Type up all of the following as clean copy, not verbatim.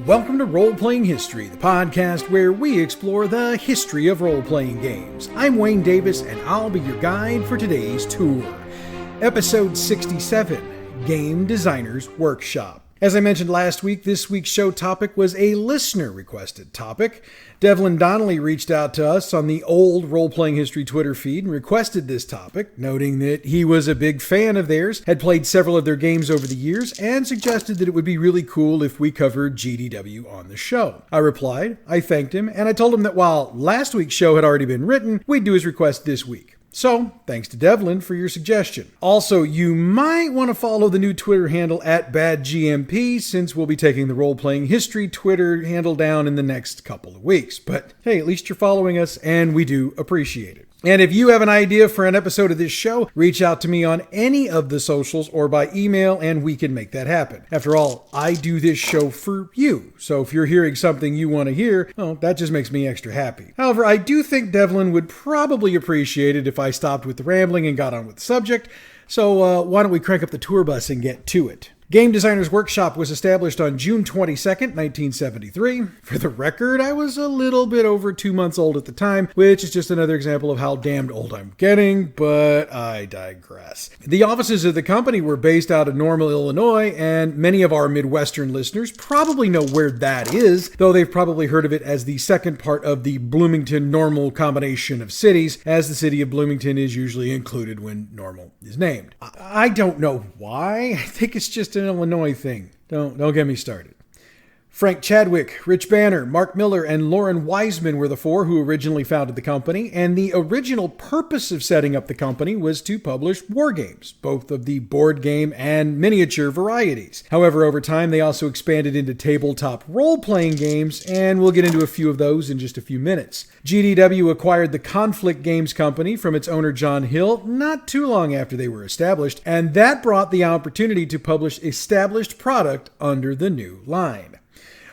Welcome to Roleplaying History, the podcast where we explore the history of role-playing games. I'm Wayne Davis, and I'll be your guide for today's tour. Episode 67, Game Designers Workshop. As I mentioned last week, this week's show topic was a listener-requested topic. Devlin Donnelly reached out to us on the old Role-Playing History Twitter feed and requested this topic, noting that he was a big fan of theirs, had played several of their games over the years, and suggested that it would be really cool if we covered GDW on the show. I replied, I thanked him, and I told him that while last week's show had already been written, we'd do his request this week. So, thanks to Devlin for your suggestion. Also, you might want to follow the new Twitter handle at BadGMP, since we'll be taking the Role-Playing History Twitter handle down in the next couple of weeks. But hey, at least you're following us, and we do appreciate it. And if you have an idea for an episode of this show, reach out to me on any of the socials or by email, and we can make that happen. After all, I do this show for you. So if you're hearing something you want to hear, well, that just makes me extra happy. However, I do think Devlin would probably appreciate it if I stopped with the rambling and got on with the subject. So why don't we crank up the tour bus and get to it? Game Designers Workshop was established on June 22nd, 1973. For the record, I was a little bit over 2 months old at the time, which is just another example of how damned old I'm getting, but I digress. The offices of the company were based out of Normal, Illinois, and many of our Midwestern listeners probably know where that is, though they've probably heard of it as the second part of the Bloomington-Normal combination of cities, as the city of Bloomington is usually included when Normal is named. I don't know why. I think it's just an Illinois thing. Don't get me started. Frank Chadwick, Rich Banner, Mark Miller, and Lauren Wiseman were the four who originally founded the company, and the original purpose of setting up the company was to publish war games, both of the board game and miniature varieties. However, over time, they also expanded into tabletop role-playing games, and we'll get into a few of those in just a few minutes. GDW acquired the Conflict Games Company from its owner John Hill not too long after they were established, and that brought the opportunity to publish established product under the new line.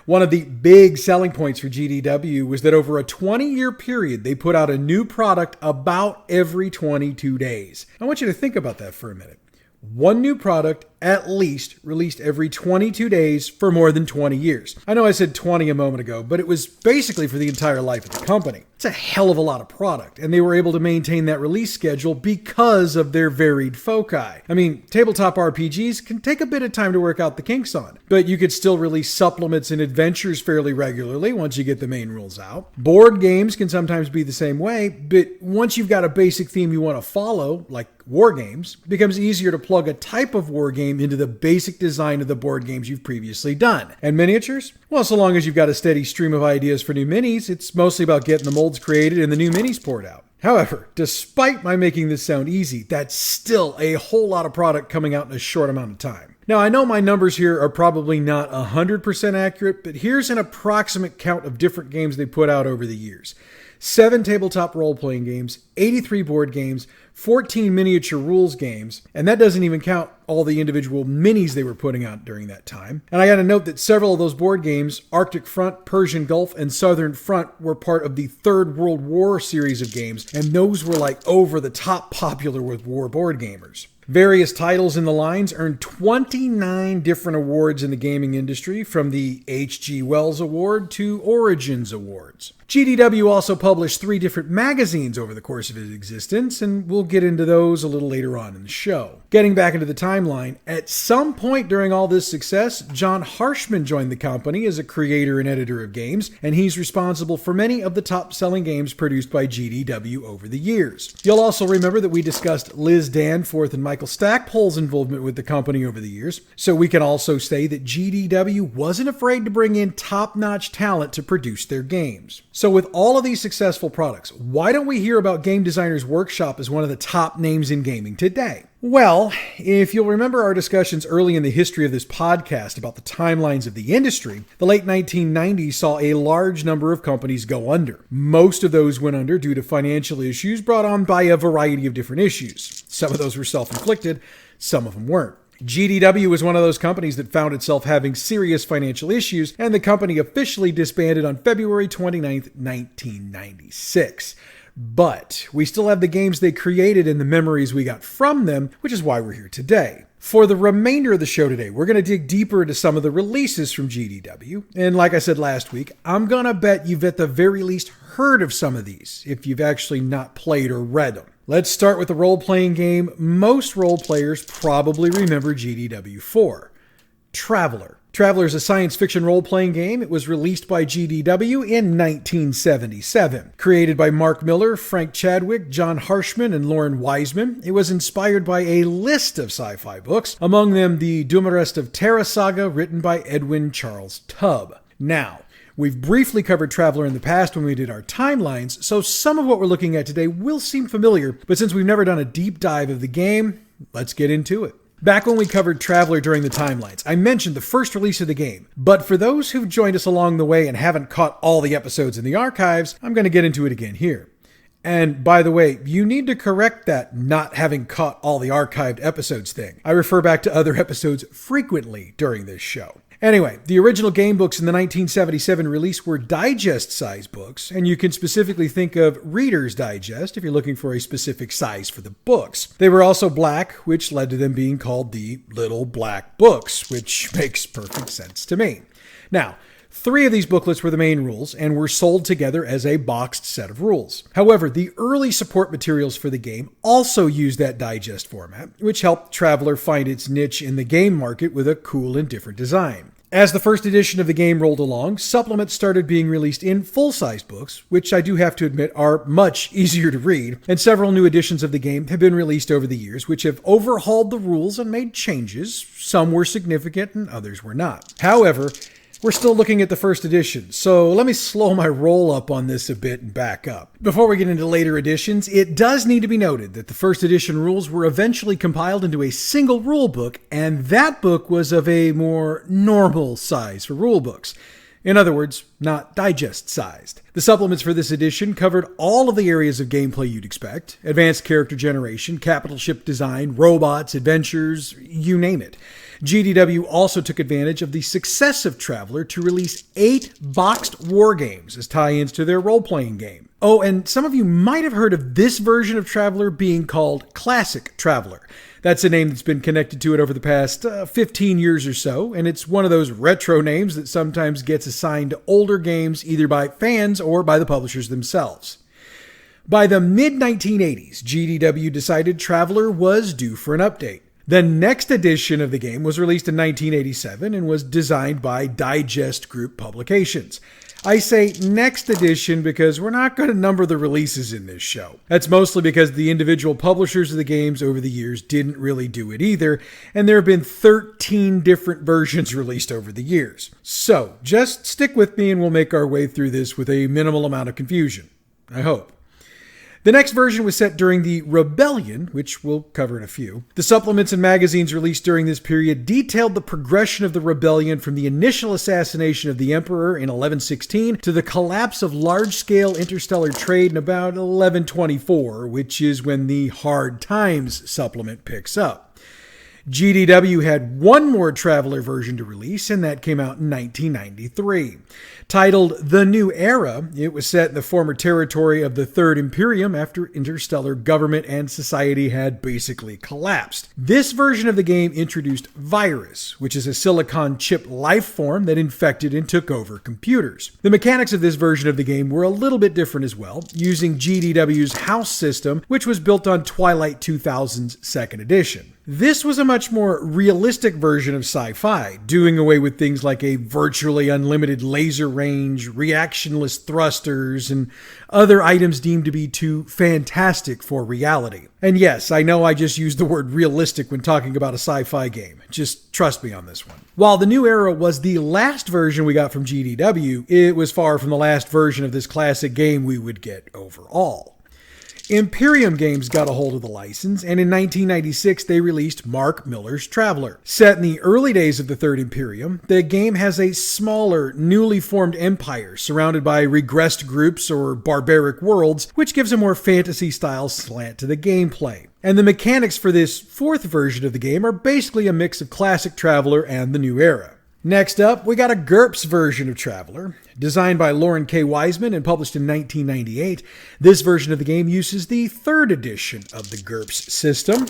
One of the big selling points for GDW was that over a 20-year period, they put out a new product about every 22 days. I want you to think about that for a minute. One new product, at least, released every 22 days for more than 20 years. I know I said 20 a moment ago, but it was basically for the entire life of the company. It's a hell of a lot of product, and they were able to maintain that release schedule because of their varied foci. I mean, tabletop RPGs can take a bit of time to work out the kinks on, but you could still release supplements and adventures fairly regularly once you get the main rules out. Board games can sometimes be the same way, but once you've got a basic theme you want to follow, like war games, it becomes easier to plug a type of war game into the basic design of the board games you've previously done. And miniatures? Well, so long as you've got a steady stream of ideas for new minis, it's mostly about getting the molds created and the new minis poured out. However, despite my making this sound easy, that's still a whole lot of product coming out in a short amount of time. Now, I know my numbers here are probably not 100% accurate, but here's an approximate count of different games they put out over the years. 7 tabletop role-playing games, 83 board games, 14 miniature rules games, and that doesn't even count all the individual minis they were putting out during that time. And I gotta note that several of those board games, Arctic Front, Persian Gulf, and Southern Front, were part of the Third World War series of games, and those were like over the top popular with war board gamers. Various titles in the lines earned 29 different awards in the gaming industry, from the H.G. Wells Award to Origins Awards. GDW also published 3 different magazines over the course of its existence, and we'll get into those a little later on in the show. Getting back into the timeline, at some point during all this success, John Harshman joined the company as a creator and editor of games, and he's responsible for many of the top-selling games produced by GDW over the years. You'll also remember that we discussed Liz Danforth and Michael Stackpole's involvement with the company over the years, so we can also say that GDW wasn't afraid to bring in top-notch talent to produce their games. So with all of these successful products, why don't we hear about Game Designers Workshop as one of the top names in gaming today? Well, if you'll remember our discussions early in the history of this podcast about the timelines of the industry, the late 1990s saw a large number of companies go under. Most of those went under due to financial issues brought on by a variety of different issues. Some of those were self-inflicted, some of them weren't. GDW was one of those companies that found itself having serious financial issues, and the company officially disbanded on February 29th, 1996. But we still have the games they created and the memories we got from them, which is why we're here today. For the remainder of the show today, we're going to dig deeper into some of the releases from GDW. And like I said last week, I'm going to bet you've at the very least heard of some of these, if you've actually not played or read them. Let's start with the role-playing game most role players probably remember GDW for. Traveler. Traveler is a science fiction role-playing game. It was released by GDW in 1977. Created by Mark Miller, Frank Chadwick, John Harshman, and Lauren Wiseman, it was inspired by a list of sci-fi books, among them the Dumarest of Terra saga, written by Edwin Charles Tubb. Now, we've briefly covered Traveler in the past when we did our timelines, so some of what we're looking at today will seem familiar, but since we've never done a deep dive of the game, let's get into it. Back when we covered Traveler during the timelines, I mentioned the first release of the game, but for those who've joined us along the way and haven't caught all the episodes in the archives, I'm going to get into it again here. And by the way, you need to correct that not having caught all the archived episodes thing. I refer back to other episodes frequently during this show. Anyway, the original game books in the 1977 release were digest-size books, and you can specifically think of Reader's Digest if you're looking for a specific size for the books. They were also black, which led to them being called the Little Black Books, which makes perfect sense to me. Now, 3 of these booklets were the main rules and were sold together as a boxed set of rules. However, the early support materials for the game also used that digest format, which helped Traveler find its niche in the game market with a cool and different design. As the first edition of the game rolled along, supplements started being released in full-size books, which I do have to admit are much easier to read, and several new editions of the game have been released over the years, which have overhauled the rules and made changes. Some were significant and others were not. However, we're still looking at the first edition, so let me slow my roll up on this a bit and back up. Before we get into later editions, it does need to be noted that the first edition rules were eventually compiled into a single rule book, and that book was of a more normal size for rule books. In other words, not digest-sized. The supplements for this edition covered all of the areas of gameplay you'd expect: advanced character generation, capital ship design, robots, adventures, you name it. GDW also took advantage of the success of Traveler to release 8 boxed war games as tie-ins to their role-playing game. Oh, and some of you might have heard of this version of Traveler being called Classic Traveler. That's a name that's been connected to it over the past 15 years or so, and it's one of those retro names that sometimes gets assigned to older games either by fans or by the publishers themselves. By the mid-1980s, GDW decided Traveler was due for an update. The next edition of the game was released in 1987 and was designed by Digest Group Publications. I say next edition because we're not going to number the releases in this show. That's mostly because the individual publishers of the games over the years didn't really do it either, and there have been 13 different versions released over the years. So, just stick with me and we'll make our way through this with a minimal amount of confusion. I hope. The next version was set during the Rebellion, which we'll cover in a few. The supplements and magazines released during this period detailed the progression of the Rebellion from the initial assassination of the Emperor in 1116 to the collapse of large-scale interstellar trade in about 1124, which is when the Hard Times supplement picks up. GDW had one more Traveler version to release, and that came out in 1993. Titled The New Era, it was set in the former territory of the Third Imperium after interstellar government and society had basically collapsed. This version of the game introduced Virus, which is a silicon chip life form that infected and took over computers. The mechanics of this version of the game were a little bit different as well, using GDW's house system, which was built on Twilight 2000's second edition. This was a much more realistic version of sci-fi, doing away with things like a virtually unlimited laser range, reactionless thrusters, and other items deemed to be too fantastic for reality. And yes, I know I just used the word realistic when talking about a sci-fi game. Just trust me on this one. While the New Era was the last version we got from GDW, it was far from the last version of this classic game we would get overall. Imperium Games got a hold of the license, and in 1996 they released Mark Miller's Traveler. Set in the early days of the Third Imperium, the game has a smaller, newly formed empire surrounded by regressed groups or barbaric worlds, which gives a more fantasy-style slant to the gameplay. And the mechanics for this fourth version of the game are basically a mix of Classic Traveler and the New Era. Next up, we got a GURPS version of Traveler. Designed by Lauren K. Wiseman and published in 1998, this version of the game uses the 3rd edition of the GURPS system.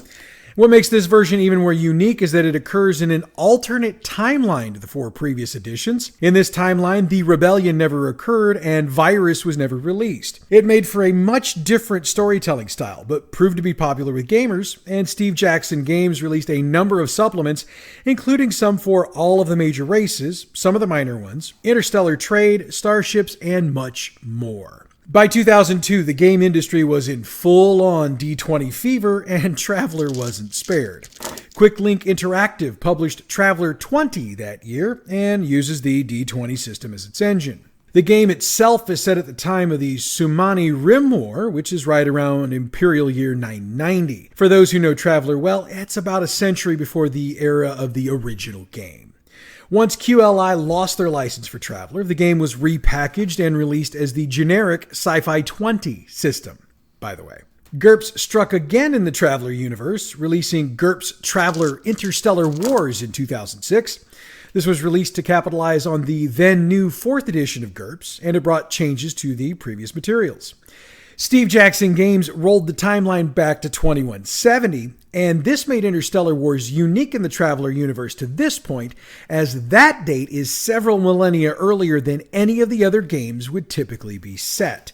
What makes this version even more unique is that it occurs in an alternate timeline to the 4 previous editions. In this timeline, the rebellion never occurred and Virus was never released. It made for a much different storytelling style, but proved to be popular with gamers, and Steve Jackson Games released a number of supplements, including some for all of the major races, some of the minor ones, interstellar trade, starships, and much more. By 2002, the game industry was in full-on D20 fever, and Traveler wasn't spared. QuickLink Interactive published Traveler 20 that year, and uses the D20 system as its engine. The game itself is set at the time of the Sumani Rim War, which is right around Imperial Year 990. For those who know Traveler well, it's about a century before the era of the original game. Once QLI lost their license for Traveler, the game was repackaged and released as the generic Sci-Fi 20 system, by the way. GURPS struck again in the Traveler universe, releasing GURPS Traveler Interstellar Wars in 2006. This was released to capitalize on the then new 4th edition of GURPS, and it brought changes to the previous materials. Steve Jackson Games rolled the timeline back to 2170, and this made Interstellar Wars unique in the Traveler universe to this point, as that date is several millennia earlier than any of the other games would typically be set.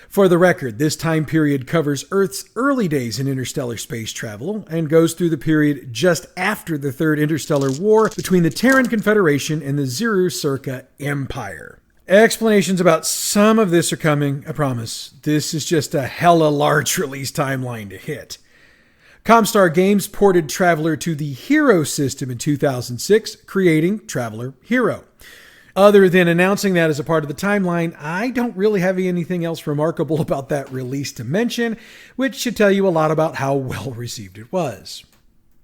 For the record, this time period covers Earth's early days in interstellar space travel and goes through the period just after the Third Interstellar War between the Terran Confederation and the Zero-Circa Empire. Explanations about some of this are coming, I promise. This is just a hella large release timeline to hit. Comstar Games ported Traveler to the Hero system in 2006, creating Traveler Hero. Other than announcing that as a part of the timeline, I don't really have anything else remarkable about that release to mention, which should tell you a lot about how well received it was.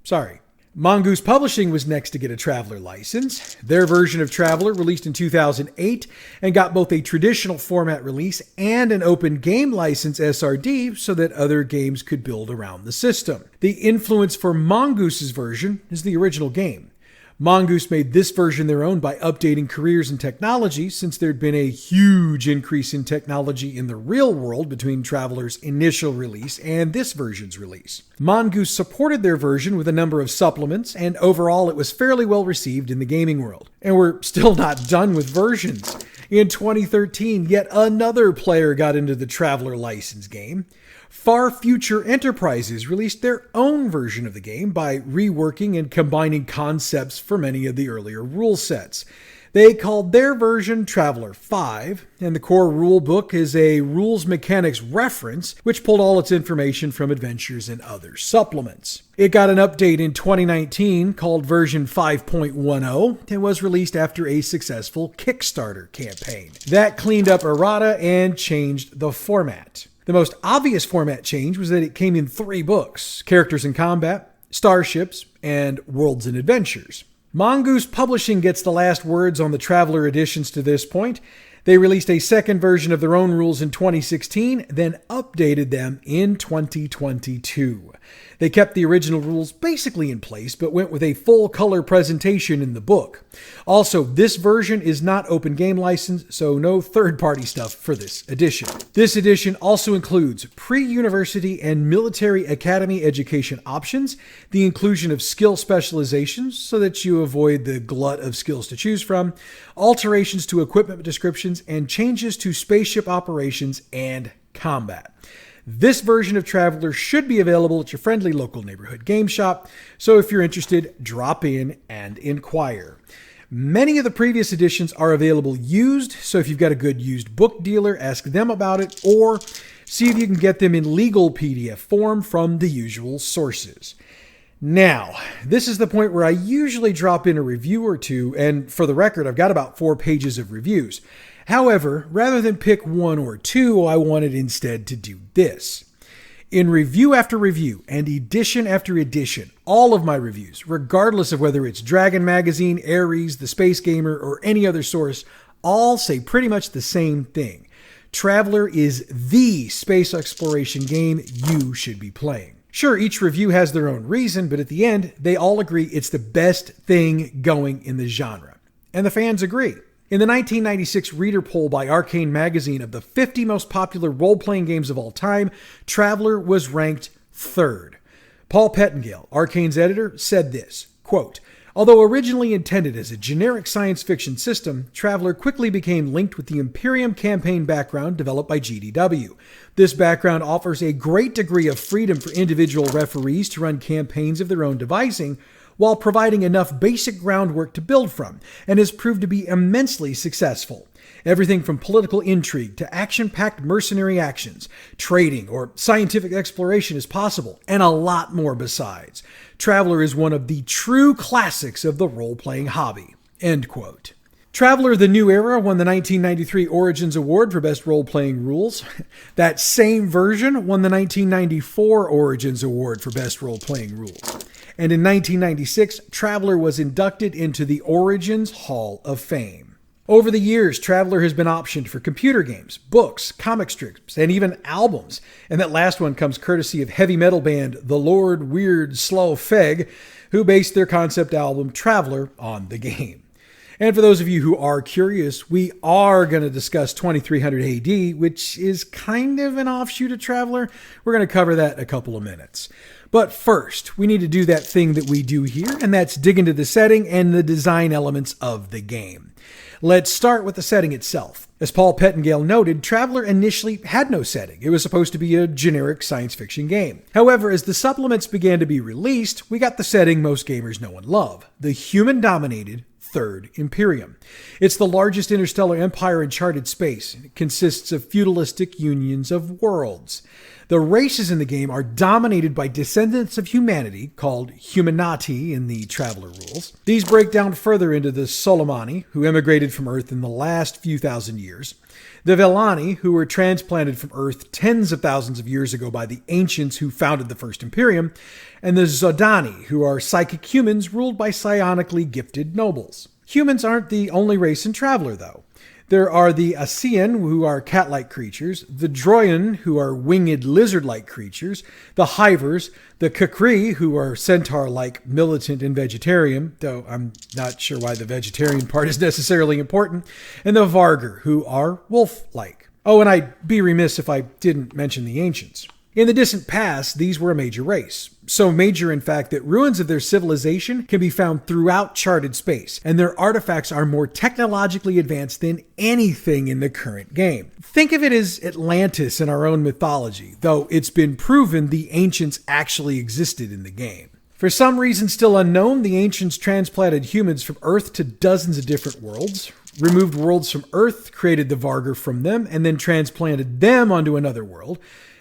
Sorry. Mongoose Publishing was next to get a Traveler license. Their version of Traveler released in 2008 and got both a traditional format release and an open game license SRD so that other games could build around the system. The influence for Mongoose's version is the original game. Mongoose made this version their own by updating careers and technology, since there'd been a huge increase in technology in the real world between Traveler's initial release and this version's release. Mongoose supported their version with a number of supplements, and overall it was fairly well received in the gaming world. And we're still not done with versions. In 2013, yet another player got into the Traveler license game. Far Future Enterprises released their own version of the game by reworking and combining concepts from many of the earlier rule sets. They called their version Traveler 5, and the core rule book is a rules mechanics reference, which pulled all its information from adventures and other supplements. It got an update in 2019 called version 5.10 and was released after a successful Kickstarter campaign. That cleaned up errata and changed the format. The most obvious format change was that it came in 3 books: Characters in Combat, Starships, and Worlds and Adventures. Mongoose Publishing gets the last words on the Traveler editions to this point. They released a second version of their own rules in 2016, then updated them in 2022. They kept the original rules basically in place, but went with a full color presentation in the book. Also, this version is not open game licensed, so no third-party stuff for this edition. This edition also includes pre-university and military academy education options, the inclusion of skill specializations so that you avoid the glut of skills to choose from, alterations to equipment descriptions, and changes to spaceship operations and combat. This version of Traveler should be available at your friendly local neighborhood game shop, so if you're interested, drop in and inquire. Many of the previous editions are available used, so if you've got a good used book dealer, ask them about it, or see if you can get them in legal PDF form from the usual sources. Now, this is the point where I usually drop in a review or two, and for the record, I've got about 4 pages of reviews. However, rather than pick 1 or 2, I wanted instead to do this. In review after review and edition after edition, all of my reviews, regardless of whether it's Dragon Magazine, Ares, The Space Gamer, or any other source, all say pretty much the same thing. Traveler is the space exploration game you should be playing. Sure, each review has their own reason, but at the end, they all agree it's the best thing going in the genre. And the fans agree. In the 1996 reader poll by Arcane Magazine of the 50 most popular role-playing games of all time, Traveller was ranked third. Paul Pettingale, Arcane's editor, said this, quote, "Although originally intended as a generic science fiction system, Traveller quickly became linked with the Imperium campaign background developed by GDW. This background offers a great degree of freedom for individual referees to run campaigns of their own devising, while providing enough basic groundwork to build from, and has proved to be immensely successful. Everything from political intrigue to action-packed mercenary actions, trading, or scientific exploration is possible, and a lot more besides. Traveller is one of the true classics of the role-playing hobby." End quote. Traveller: The New Era won the 1993 Origins Award for Best Role-Playing Rules. That same version won the 1994 Origins Award for Best Role-Playing Rules. And in 1996, Traveller was inducted into the Origins Hall of Fame. Over the years, Traveller has been optioned for computer games, books, comic strips, and even albums. And that last one comes courtesy of heavy metal band The Lord Weird Slow Feg, who based their concept album Traveller on the game. And for those of you who are curious, we are going to discuss 2300 AD, which is kind of an offshoot of Traveller. We're going to cover that in a couple of minutes. But first, we need to do that thing that we do here, and that's dig into the setting and the design elements of the game. Let's start with the setting itself. As Paul Pettingale noted, Traveller initially had no setting. It was supposed to be a generic science fiction game. However, as the supplements began to be released, we got the setting most gamers know and love: the human-dominated Third Imperium. It's the largest interstellar empire in charted space. It consists of feudalistic unions of worlds. The races in the game are dominated by descendants of humanity, called Humanati in the Traveller rules. These break down further into the Solomani, who emigrated from Earth in the last few thousand years, the Velani, who were transplanted from Earth tens of thousands of years ago by the ancients who founded the First Imperium, and the Zodani, who are psychic humans ruled by psionically gifted nobles. Humans aren't the only race in Traveller, though. There are the Asian, who are cat-like creatures, the Droyan, who are winged lizard-like creatures, the Hivers, the Kukri, who are centaur-like, militant, and vegetarian, though I'm not sure why the vegetarian part is necessarily important, and the Vargur, who are wolf-like. Oh, and I'd be remiss if I didn't mention the ancients. In the distant past, these were a major race. So major, in fact, that ruins of their civilization can be found throughout charted space, and their artifacts are more technologically advanced than anything in the current game. Think of it as Atlantis in our own mythology, though it's been proven the ancients actually existed in the game. For some reason still unknown, the ancients transplanted humans from Earth to dozens of different worlds, removed worlds from Earth, created the Vargur from them, and then transplanted them onto another world.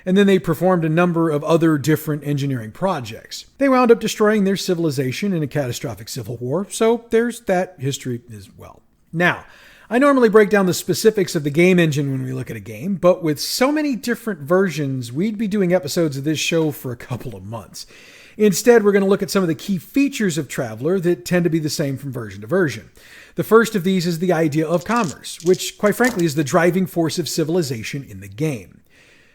And then they performed a number of other different engineering projects. They wound up destroying their civilization in a catastrophic civil war, so there's that history as well. Now, I normally break down the specifics of the game engine when we look at a game, but with so many different versions, we'd be doing episodes of this show for a couple of months. Instead, we're going to look at some of the key features of Traveller that tend to be the same from version to version. The first of these is the idea of commerce, which, quite frankly, is the driving force of civilization in the game.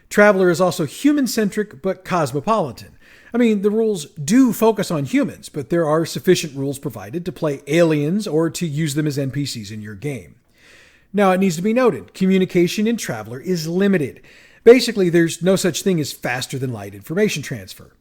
Traveller is also human-centric, but cosmopolitan. I mean, the rules do focus on humans, but there are sufficient rules provided to play aliens or to use them as NPCs in your game. Now, it needs to be noted, communication in Traveller is limited. Basically, there's no such thing as faster-than-light information transfer.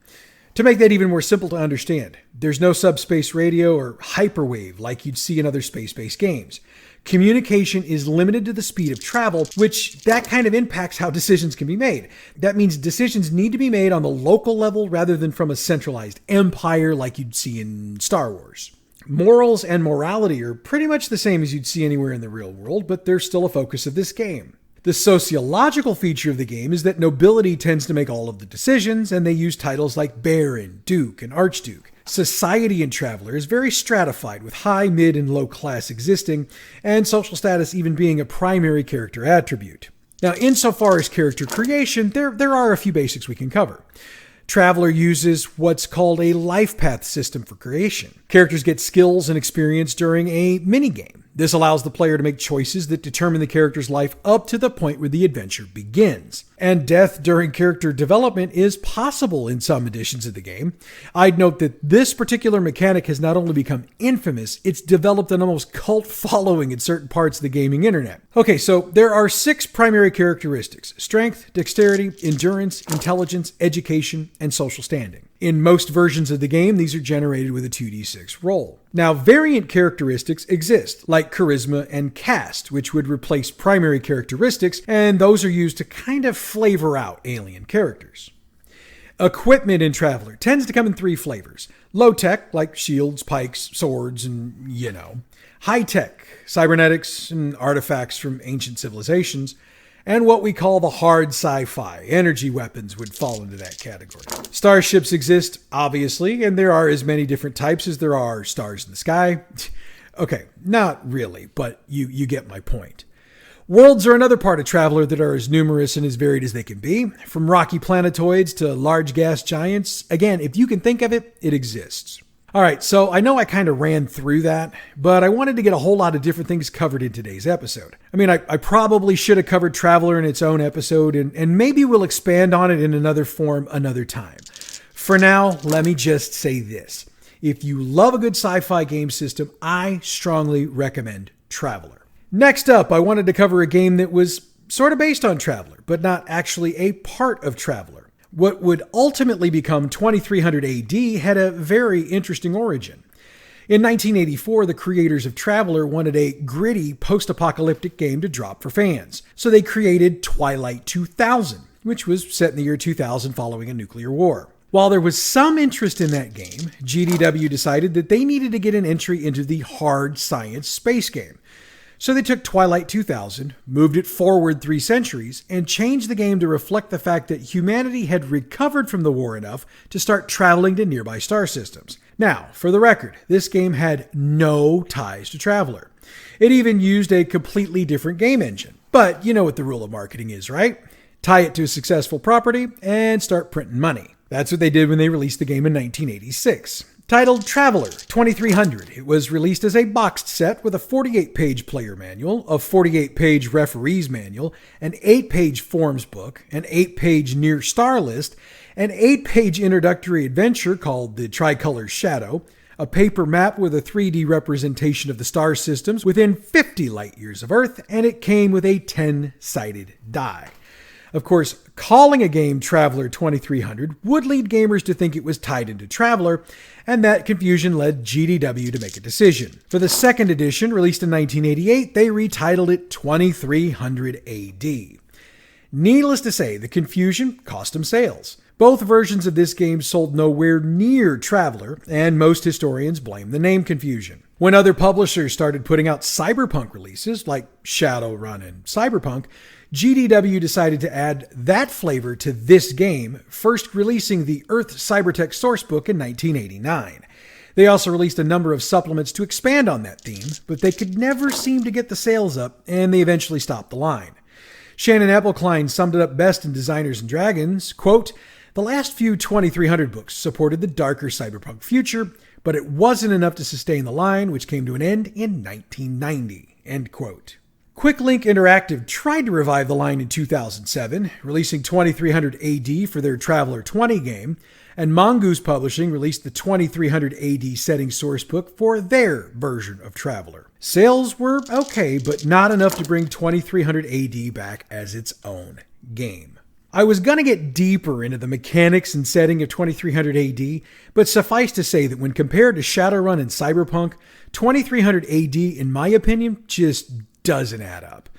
To make that even more simple to understand, there's no subspace radio or hyperwave like you'd see in other space-based games. Communication is limited to the speed of travel, which that kind of impacts how decisions can be made. That means decisions need to be made on the local level rather than from a centralized empire like you'd see in Star Wars. Morals and morality are pretty much the same as you'd see anywhere in the real world, but they're still a focus of this game. The sociological feature of the game is that nobility tends to make all of the decisions, and they use titles like Baron, Duke, and Archduke. Society in Traveller is very stratified, with high, mid, and low class existing, and social status even being a primary character attribute. Now, insofar as character creation, there are a few basics we can cover. Traveller uses what's called a life path system for creation. Characters get skills and experience during a minigame. This allows the player to make choices that determine the character's life up to the point where the adventure begins. And death during character development is possible in some editions of the game. I'd note that this particular mechanic has not only become infamous, it's developed an almost cult following in certain parts of the gaming internet. Okay, so there are 6 primary characteristics: strength, dexterity, endurance, intelligence, education, and social standing. In most versions of the game, these are generated with a 2d6 roll. Now, variant characteristics exist, like charisma and caste, which would replace primary characteristics, and those are used to kind of flavor out alien characters. Equipment in Traveler tends to come in 3 flavors. Low tech, like shields, pikes, swords, and high tech, cybernetics and artifacts from ancient civilizations. And what we call the hard sci-fi. Energy weapons would fall into that category. Starships exist, obviously, and there are as many different types as there are stars in the sky. Okay, not really, but you get my point. Worlds are another part of Traveler that are as numerous and as varied as they can be. From rocky planetoids to large gas giants. Again, if you can think of it, it exists. All right, so I know I kind of ran through that, but I wanted to get a whole lot of different things covered in today's episode. I mean, I probably should have covered Traveler in its own episode, and maybe we'll expand on it in another form another time. For now, let me just say this. If you love a good sci-fi game system, I strongly recommend Traveler. Next up, I wanted to cover a game that was sort of based on Traveler, but not actually a part of Traveler. What would ultimately become 2300 AD had a very interesting origin. In 1984, the creators of Traveler wanted a gritty post-apocalyptic game to drop for fans, so they created Twilight 2000, which was set in the year 2000 following a nuclear war. While there was some interest in that game, GDW decided that they needed to get an entry into the hard science space game. So they took Twilight 2000, moved it forward 3 centuries, and changed the game to reflect the fact that humanity had recovered from the war enough to start traveling to nearby star systems. Now, for the record, this game had no ties to Traveler. It even used a completely different game engine. But you know what the rule of marketing is, right? Tie it to a successful property and start printing money. That's what they did when they released the game in 1986. Titled Traveler 2300, it was released as a boxed set with a 48-page player manual, a 48-page referee's manual, an 8-page forms book, an 8-page near star list, an 8-page introductory adventure called The Tricolor Shadow, a paper map with a 3D representation of the star systems within 50 light years of Earth, and it came with a 10-sided die. Of course, calling a game Traveler 2300 would lead gamers to think it was tied into Traveler, and that confusion led GDW to make a decision. For the second edition, released in 1988, they retitled it 2300 AD. Needless to say, the confusion cost them sales. Both versions of this game sold nowhere near Traveler, and most historians blame the name confusion. When other publishers started putting out cyberpunk releases, like Shadowrun and Cyberpunk, GDW decided to add that flavor to this game, first releasing the Earth Cybertech sourcebook in 1989. They also released a number of supplements to expand on that theme, but they could never seem to get the sales up, and they eventually stopped the line. Shannon Appelkline summed it up best in Designers and Dragons, quote, "The last few 2300 books supported the darker cyberpunk future, but it wasn't enough to sustain the line, which came to an end in 1990, end quote. QuickLink Interactive tried to revive the line in 2007, releasing 2300 AD for their Traveler 20 game, and Mongoose Publishing released the 2300 AD setting sourcebook for their version of Traveler. Sales were okay, but not enough to bring 2300 AD back as its own game. I was going to get deeper into the mechanics and setting of 2300 AD, but suffice to say that when compared to Shadowrun and Cyberpunk, 2300 AD, in my opinion, just doesn't add up.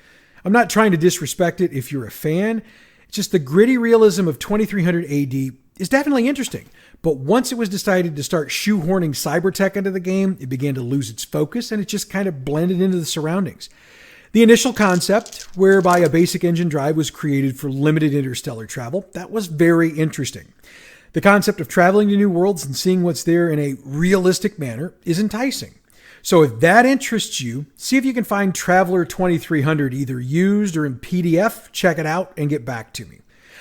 I'm not trying to disrespect it if you're a fan. It's just the gritty realism of 2300 AD is definitely interesting, but once it was decided to start shoehorning cybertech into the game, it began to lose its focus and it just kind of blended into the surroundings. The initial concept, whereby a basic engine drive was created for limited interstellar travel, that was very interesting. The concept of traveling to new worlds and seeing what's there in a realistic manner is enticing. So if that interests you, see if you can find Traveler 2300 either used or in PDF, check it out, and get back to me.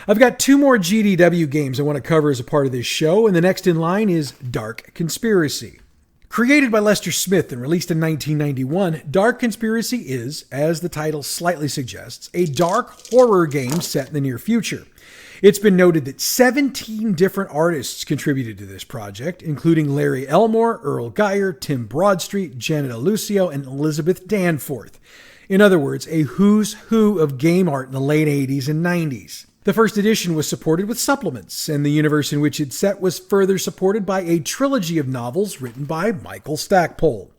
I've got 2 more GDW games I want to cover as a part of this show, and the next in line is Dark Conspiracy. Created by Lester Smith and released in 1991, Dark Conspiracy is, as the title slightly suggests, a dark horror game set in the near future. It's been noted that 17 different artists contributed to this project, including Larry Elmore, Earl Geyer, Tim Broadstreet, Janet Alucio, and Elizabeth Danforth. In other words, a who's who of game art in the late 80s and 90s. The first edition was supported with supplements, and the universe in which it's set was further supported by a trilogy of novels written by Michael Stackpole.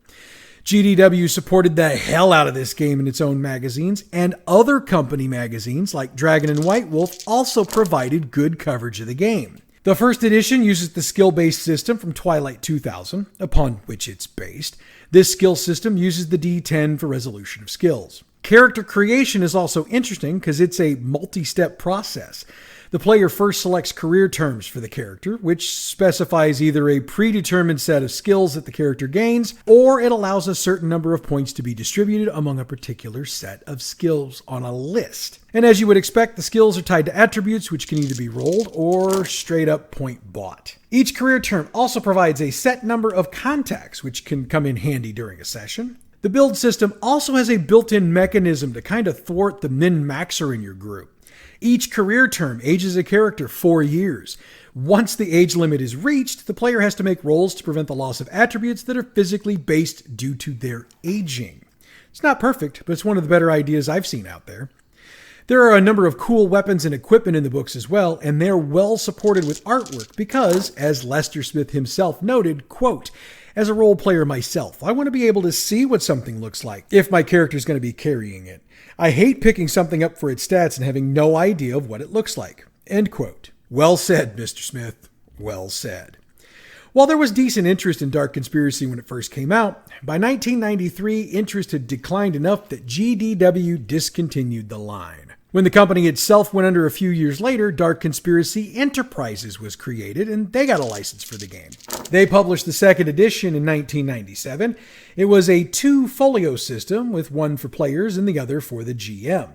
GDW supported the hell out of this game in its own magazines, and other company magazines like Dragon and White Wolf also provided good coverage of the game. The first edition uses the skill-based system from Twilight 2000, upon which it's based. This skill system uses the D10 for resolution of skills. Character creation is also interesting because it's a multi-step process. The player first selects career terms for the character, which specifies either a predetermined set of skills that the character gains, or it allows a certain number of points to be distributed among a particular set of skills on a list. And as you would expect, the skills are tied to attributes, which can either be rolled or straight up point bought. Each career term also provides a set number of contacts, which can come in handy during a session. The build system also has a built-in mechanism to kind of thwart the min-maxer in your group. Each career term ages a character 4 years. Once the age limit is reached, the player has to make rolls to prevent the loss of attributes that are physically based due to their aging. It's not perfect, but it's one of the better ideas I've seen out there. There are a number of cool weapons and equipment in the books as well, and they're well supported with artwork because, as Lester Smith himself noted, quote, "As a role player myself, I want to be able to see what something looks like if my character's going to be carrying it. I hate picking something up for its stats and having no idea of what it looks like." End quote. Well said, Mr. Smith. Well said. While there was decent interest in Dark Conspiracy when it first came out, by 1993, interest had declined enough that GDW discontinued the line. When the company itself went under a few years later, Dark Conspiracy Enterprises was created, and they got a license for the game. They published the second edition in 1997. It was a 2-folio system, with one for players and the other for the GM.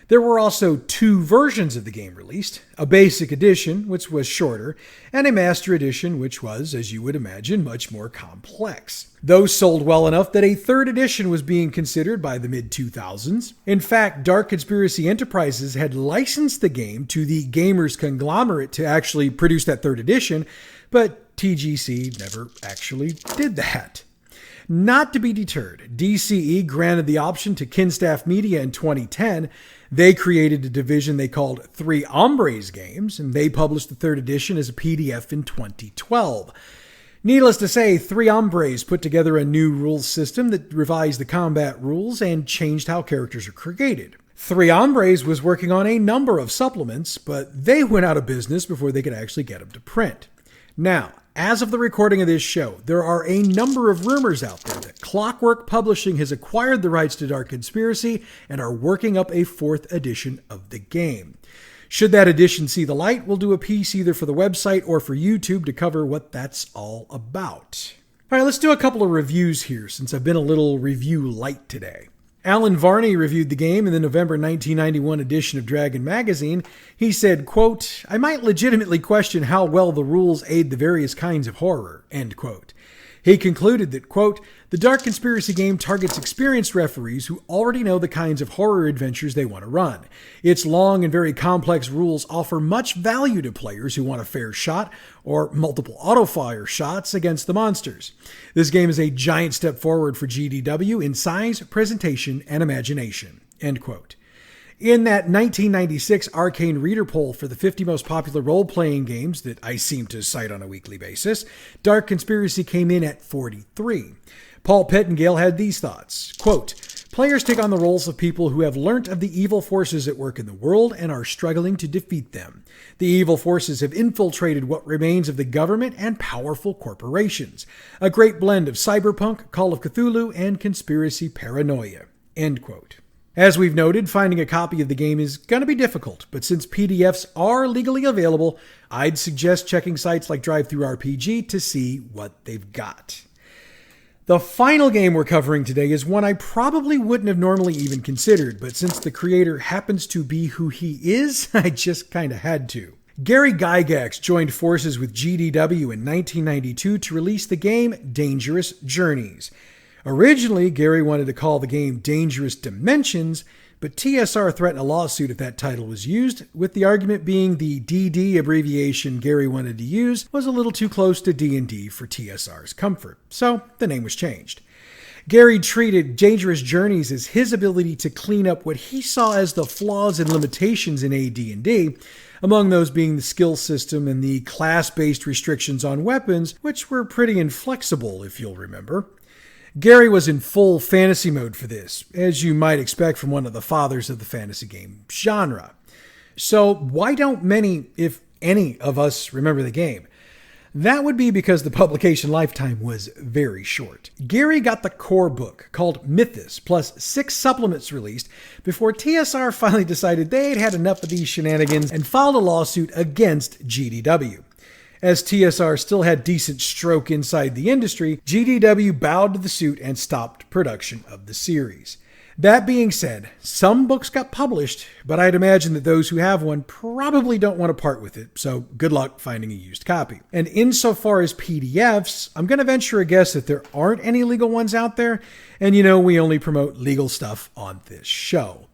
There were also 2 versions of the game released, a basic edition, which was shorter, and a master edition, which was, as you would imagine, much more complex. Those sold well enough that a 3rd edition was being considered by the mid-2000s. In fact, Dark Conspiracy Enterprises had licensed the game to the Gamers Conglomerate to actually produce that 3rd edition, but TGC never actually did that. Not to be deterred, DCE granted the option to Kinstaff Media in 2010. They created a division they called Three Hombres Games, and they published the 3rd edition as a PDF in 2012. Needless to say, Three Hombres put together a new rules system that revised the combat rules and changed how characters are created. Three Hombres was working on a number of supplements, but they went out of business before they could actually get them to print. Now, as of the recording of this show, there are a number of rumors out there that Clockwork Publishing has acquired the rights to Dark Conspiracy and are working up a 4th edition of the game. Should that edition see the light, we'll do a piece either for the website or for YouTube to cover what that's all about. All right, let's do a couple of reviews here since I've been a little review light today. Alan Varney reviewed the game in the November 1991 edition of Dragon Magazine. He said, quote, "I might legitimately question how well the rules aid the various kinds of horror," end quote. He concluded that, quote, "The Dark Conspiracy game targets experienced referees who already know the kinds of horror adventures they want to run. Its long and very complex rules offer much value to players who want a fair shot or multiple auto-fire shots against the monsters. This game is a giant step forward for GDW in size, presentation, and imagination," end quote. In that 1996 Arcane Reader poll for the 50 most popular role-playing games that I seem to cite on a weekly basis, Dark Conspiracy came in at 43. Paul Pettingale had these thoughts, quote, "Players take on the roles of people who have learnt of the evil forces at work in the world and are struggling to defeat them. The evil forces have infiltrated what remains of the government and powerful corporations. A great blend of cyberpunk, Call of Cthulhu, and conspiracy paranoia," end quote. As we've noted, finding a copy of the game is going to be difficult, but since PDFs are legally available, I'd suggest checking sites like DriveThruRPG to see what they've got. The final game we're covering today is one I probably wouldn't have normally even considered, but since the creator happens to be who he is, I just kind of had to. Gary Gygax joined forces with GDW in 1992 to release the game Dangerous Journeys. Originally, Gary wanted to call the game Dangerous Dimensions, but TSR threatened a lawsuit if that title was used, with the argument being the DD abbreviation Gary wanted to use was a little too close to D&D for TSR's comfort, so the name was changed. Gary treated Dangerous Journeys as his ability to clean up what he saw as the flaws and limitations in AD&D, among those being the skill system and the class-based restrictions on weapons, which were pretty inflexible, if you'll remember. Gary was in full fantasy mode for this, as you might expect from one of the fathers of the fantasy game genre. So why don't many, if any, of us remember the game? That would be because the publication lifetime was very short. Gary got the core book, called Mythos, plus 6 supplements released before TSR finally decided they'd had enough of these shenanigans and filed a lawsuit against GDW. As TSR still had decent stroke inside the industry, GDW bowed to the suit and stopped production of the series. That being said, some books got published, but I'd imagine that those who have one probably don't want to part with it, so good luck finding a used copy. And insofar as PDFs, I'm going to venture a guess that there aren't any legal ones out there, and we only promote legal stuff on this show.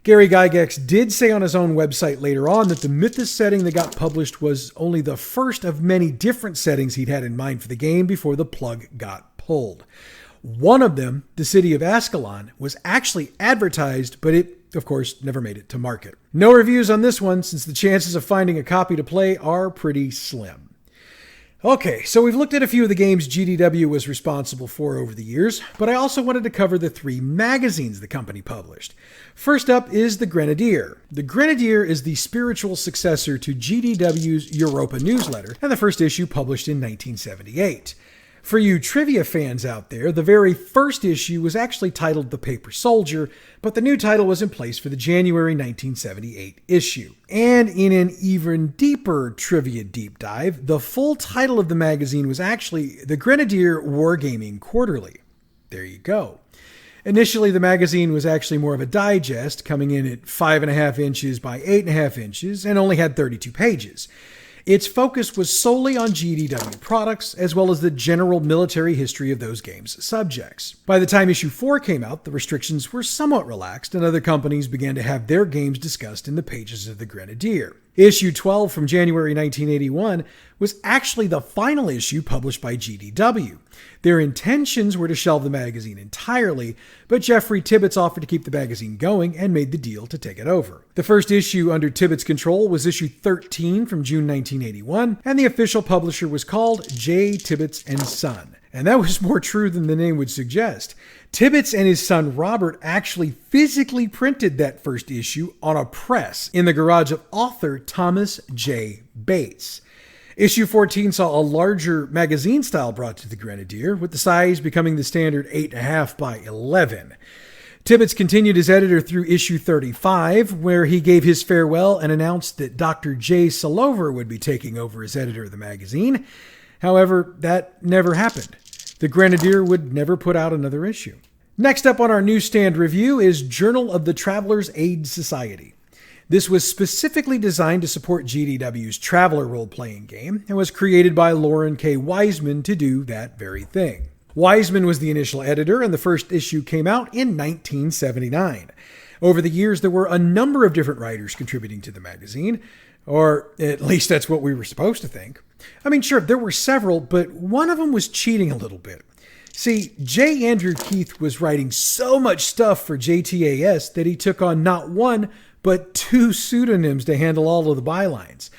Gary Gygax did say on his own website later on that the Mythos setting that got published was only the first of many different settings he'd had in mind for the game before the plug got pulled. One of them, the city of Ascalon, was actually advertised, but it, of course, never made it to market. No reviews on this one, since the chances of finding a copy to play are pretty slim. Okay, so we've looked at a few of the games GDW was responsible for over the years, but I also wanted to cover the 3 magazines the company published. First up is The Grenadier. The Grenadier is the spiritual successor to GDW's Europa newsletter, and the first issue published in 1978. For you trivia fans out there, the very first issue was actually titled The Paper Soldier, but the new title was in place for the January 1978 issue. And in an even deeper trivia deep dive, the full title of the magazine was actually The Grenadier Wargaming Quarterly. There you go. Initially, the magazine was actually more of a digest, coming in at 5.5 inches by 8.5 inches, and only had 32 pages. Its focus was solely on GDW products, as well as the general military history of those games' subjects. By the time issue 4 came out, the restrictions were somewhat relaxed, and other companies began to have their games discussed in the pages of the Grenadier. Issue 12 from January 1981 was actually the final issue published by GDW. Their intentions were to shelve the magazine entirely, but Jeffrey Tibbets offered to keep the magazine going and made the deal to take it over. The first issue under Tibbets' control was issue 13 from June 1981, and the official publisher was called J. Tibbets & Son. And that was more true than the name would suggest. Tibbets and his son Robert actually physically printed that first issue on a press in the garage of author Thomas J. Bates. Issue 14 saw a larger magazine style brought to the Grenadier, with the size becoming the standard 8.5 by 11. Tibbets continued as editor through issue 35, where he gave his farewell and announced that Dr. J. Salover would be taking over as editor of the magazine. However, that never happened. The Grenadier would never put out another issue. Next up on our newsstand review is Journal of the Traveler's Aid Society. This was specifically designed to support GDW's Traveler role-playing game and was created by Lauren K. Wiseman to do that very thing. Wiseman was the initial editor, and the first issue came out in 1979. Over the years, there were a number of different writers contributing to the magazine, or at least that's what we were supposed to think. I mean, sure, there were several, but one of them was cheating a little bit. See, J. Andrew Keith was writing so much stuff for JTAS that he took on not one, but 2 pseudonyms to handle all of the bylines.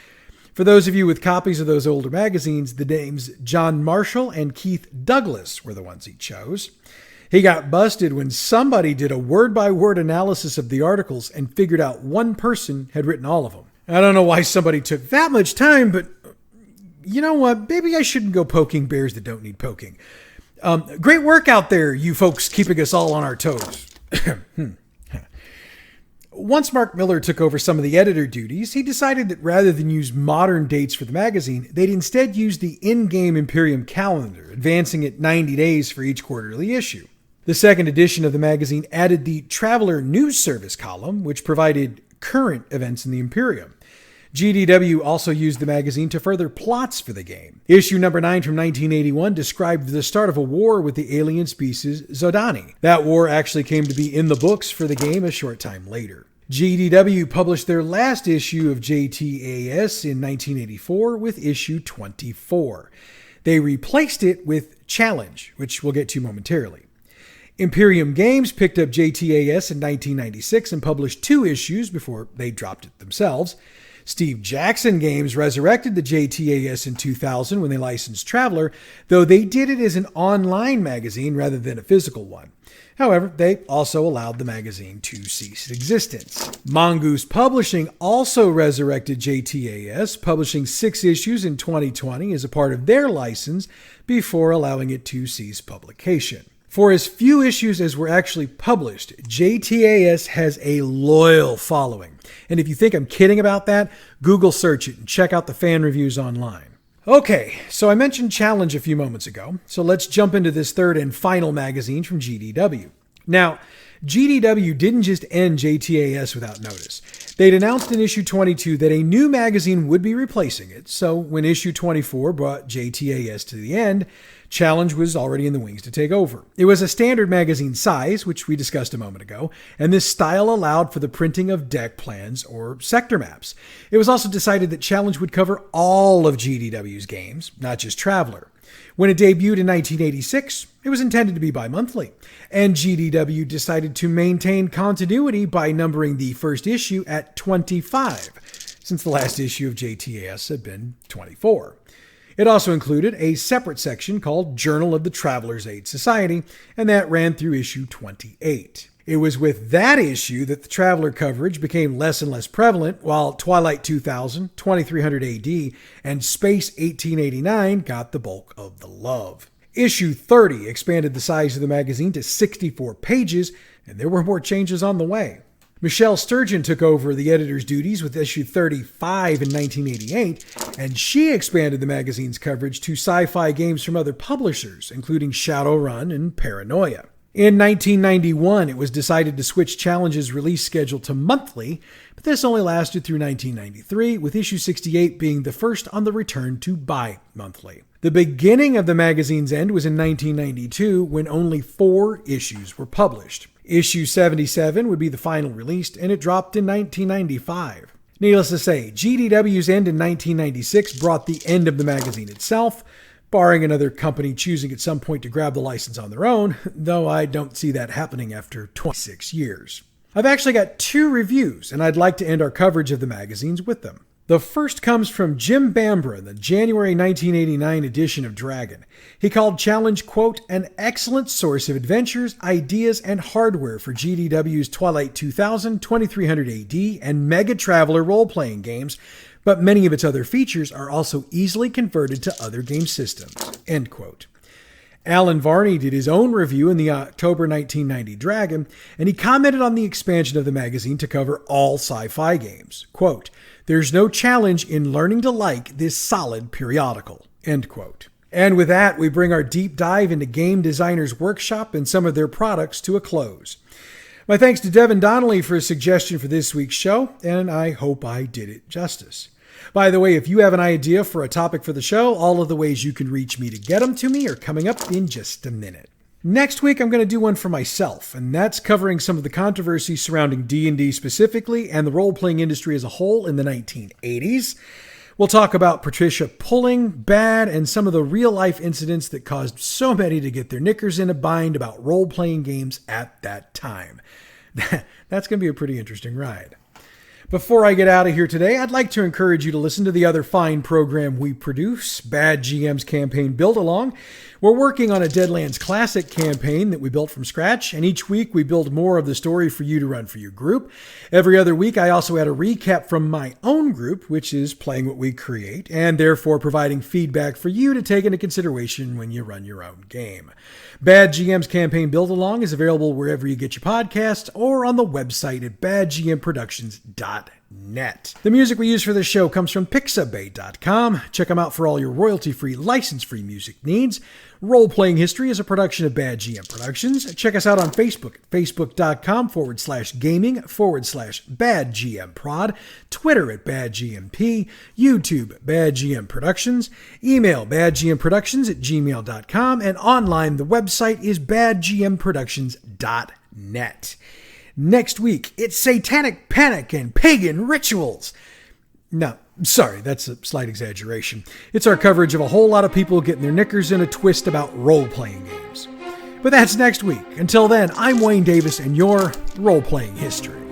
For those of you with copies of those older magazines, the names John Marshall and Keith Douglas were the ones he chose. He got busted when somebody did a word-by-word analysis of the articles and figured out one person had written all of them. I don't know why somebody took that much time, but you know what? Maybe I shouldn't go poking bears that don't need poking. Great work out there, you folks, keeping us all on our toes. Once Mark Miller took over some of the editor duties, he decided that rather than use modern dates for the magazine, they'd instead use the in-game Imperium calendar, advancing it 90 days for each quarterly issue. The second edition of the magazine added the Traveler News Service column, which provided current events in the Imperium. GDW also used the magazine to further plots for the game. Issue number 9 from 1981 described the start of a war with the alien species Zodani. That war actually came to be in the books for the game a short time later. GDW published their last issue of JTAS in 1984 with issue 24. They replaced it with Challenge, which we'll get to momentarily. Imperium Games picked up JTAS in 1996 and published 2 issues before they dropped it themselves. Steve Jackson Games resurrected the JTAS in 2000 when they licensed Traveler, though they did it as an online magazine rather than a physical one. However, they also allowed the magazine to cease existence. Mongoose Publishing also resurrected JTAS, publishing 6 issues in 2020 as a part of their license before allowing it to cease publication. For as few issues as were actually published, JTAS has a loyal following. And if you think I'm kidding about that, Google search it and check out the fan reviews online. Okay, so I mentioned Challenge a few moments ago, so let's jump into this third and final magazine from GDW. Now, GDW didn't just end JTAS without notice. They'd announced in issue 22 that a new magazine would be replacing it, so when issue 24 brought JTAS to the end, Challenge was already in the wings to take over. It was a standard magazine size, which we discussed a moment ago, and this style allowed for the printing of deck plans or sector maps. It was also decided that Challenge would cover all of GDW's games, not just Traveler. When it debuted in 1986, it was intended to be bi-monthly, and GDW decided to maintain continuity by numbering the first issue at 25, since the last issue of JTAS had been 24. It also included a separate section called Journal of the Traveler's Aid Society, and that ran through issue 28. It was with that issue that the Traveler coverage became less and less prevalent, while Twilight 2000, 2300 AD, and Space 1889 got the bulk of the love. Issue 30 expanded the size of the magazine to 64 pages, and there were more changes on the way. Michelle Sturgeon took over the editor's duties with issue 35 in 1988, and she expanded the magazine's coverage to sci-fi games from other publishers, including Shadowrun and Paranoia. In 1991, it was decided to switch Challenge's release schedule to monthly, but this only lasted through 1993, with issue 68 being the first on the return to bi-monthly. The beginning of the magazine's end was in 1992, when only 4 issues were published. Issue 77 would be the final release, and it dropped in 1995. Needless to say, GDW's end in 1996 brought the end of the magazine itself, barring another company choosing at some point to grab the license on their own, though I don't see that happening after 26 years. I've actually got 2 reviews, and I'd like to end our coverage of the magazines with them. The first comes from Jim Bambra in the January 1989 edition of Dragon. He called Challenge, quote, an excellent source of adventures, ideas, and hardware for GDW's Twilight 2000, 2300 AD, and Mega Traveler role-playing games, but many of its other features are also easily converted to other game systems, end quote. Alan Varney did his own review in the October 1990 Dragon, and he commented on the expansion of the magazine to cover all sci-fi games. Quote, there's no challenge in learning to like this solid periodical, end quote. And with that, we bring our deep dive into Game Designers Workshop and some of their products to a close. My thanks to Devin Donnelly for his suggestion for this week's show, and I hope I did it justice. By the way, if you have an idea for a topic for the show, all of the ways you can reach me to get them to me are coming up in just a minute. Next week, I'm going to do one for myself, and that's covering some of the controversy surrounding D&D specifically and the role-playing industry as a whole in the 1980s. We'll talk about Patricia Pulling, Bad, and some of the real-life incidents that caused so many to get their knickers in a bind about role-playing games at that time. That's going to be a pretty interesting ride. Before I get out of here today, I'd like to encourage you to listen to the other fine program we produce, Bad GM's campaign Build Along. We're working on a Deadlands Classic campaign that we built from scratch, and each week we build more of the story for you to run for your group. Every other week I also add a recap from my own group, which is playing what we create, and therefore providing feedback for you to take into consideration when you run your own game. Bad GM's campaign Build Along is available wherever you get your podcasts or on the website at badgmproductions.com. The music we use for this show comes from Pixabay.com. Check them out for all your royalty-free, license-free music needs. Role-Playing History is a production of Bad GM Productions. Check us out on Facebook at facebook.com/gaming/Bad GM Prod, Twitter at Bad GMP, YouTube Bad GM Productions, email badgmproductions@gmail.com, and online the website is badgmproductions.net. Next week, it's Satanic Panic and Pagan Rituals. No, sorry, that's a slight exaggeration. It's our coverage of a whole lot of people getting their knickers in a twist about role-playing games. But that's next week. Until then, I'm Wayne Davis, and your Role-Playing History.